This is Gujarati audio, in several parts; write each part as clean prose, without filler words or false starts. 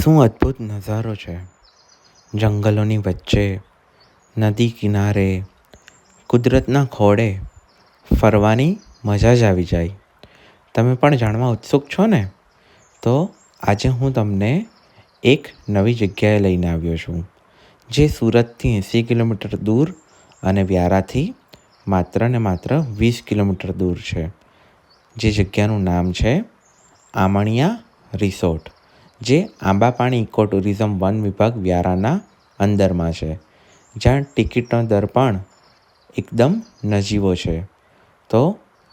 શું અદ્ભુત નજારો છે! જંગલોની વચ્ચે, નદી કિનારે, કુદરતના ખોળે ફરવાની મજા જ આવી જાય. તમે પણ જાણવા ઉત્સુક છો ને? તો આજે હું તમને એક નવી જગ્યાએ લઈને આવ્યો છું, જે સુરતથી 80 કિલોમીટર દૂર અને વ્યારાથી માત્ર ને માત્ર 20 કિલોમીટર દૂર છે. જે જગ્યાનું નામ છે આમણિયા રિસોર્ટ, જે આંબાપાણી ઇકો ટુરિઝમ વન વિભાગ વ્યારાના અંદરમાં છે, જ્યાં ટિકિટનો દર પણ એકદમ નજીવો છે. તો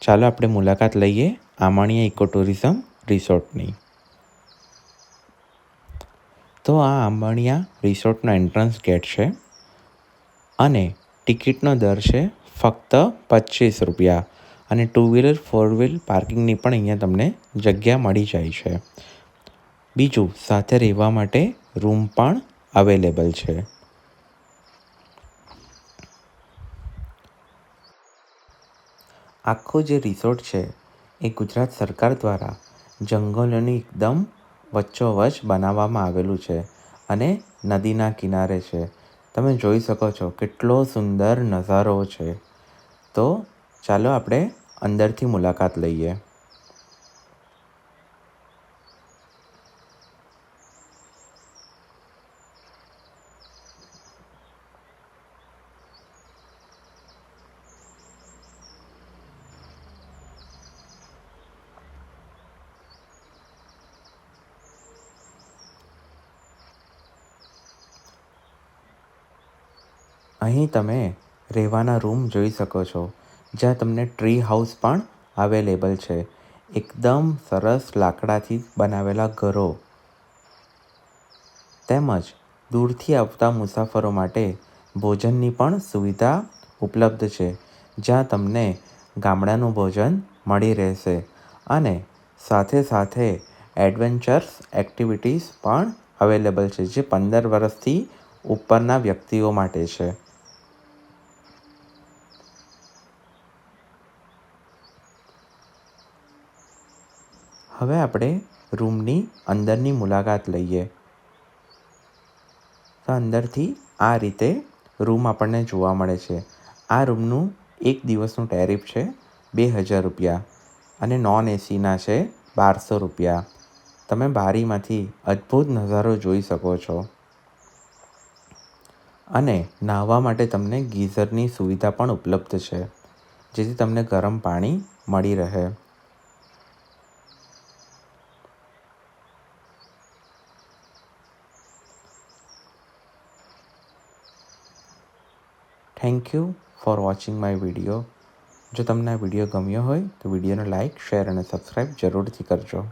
ચાલો આપણે મુલાકાત લઈએ આમણિયા ઇકો ટુરિઝમ રિસોર્ટની. તો આ આંબણિયા રિસોર્ટનો એન્ટ્રન્સ ગેટ છે અને ટિકિટનો દર છે ફક્ત 25 રૂપિયા, અને 2 વ્હીલર 4 વ્હીલ પાર્કિંગની પણ અહીંયા તમને જગ્યા મળી જાય છે. બીજું, સાથે રહેવા માટે રૂમ પણ અવેલેબલ છે. આખો જે રિસોર્ટ છે એ ગુજરાત સરકાર દ્વારા જંગલોની એકદમ વચ્ચોવચ બનાવવામાં આવેલું છે અને નદીના કિનારે છે. તમે જોઈ શકો છો કેટલો સુંદર નજારો છે. તો ચાલો આપણે અંદરથી મુલાકાત લઈએ. અહીં તમે રહેવાના રૂમ જોઈ શકો છો, જ્યાં તમને ટ્રી હાઉસ પણ અવેલેબલ છે. એકદમ સરસ લાકડાથી બનાવેલા ઘરો, તેમજ દૂરથી આવતા મુસાફરો માટે ભોજનની પણ સુવિધા ઉપલબ્ધ છે, જ્યાં તમને ગામડાનું ભોજન મળી રહેશે અને સાથે સાથે એડવેન્ચર્સ એક્ટિવિટીઝ પણ અવેલેબલ છે, જે 15 વર્ષથી ઉપરના વ્યક્તિઓ માટે છે. હવે આપણે રૂમની અંદરની મુલાકાત લઈએ. તો અંદરથી આ રીતે રૂમ આપણને જોવા મળે છે. આ રૂમનું એક દિવસનું ટેરિફ છે 2000 રૂપિયા અને નોન એસીના છે 1200 રૂપિયા. તમે બારીમાંથી અદ્ભુત નજારો જોઈ શકો છો અને નાહવા માટે તમને ગીઝરની સુવિધા પણ ઉપલબ્ધ છે, જેથી તમને ગરમ પાણી મળી રહે. Thank you for watching my video. જો તમને આ વિડીયો ગમ્યો હોય તો વિડીયોને લાઇક, શેર અને સબસ્ક્રાઈબ જરૂરથી કરજો.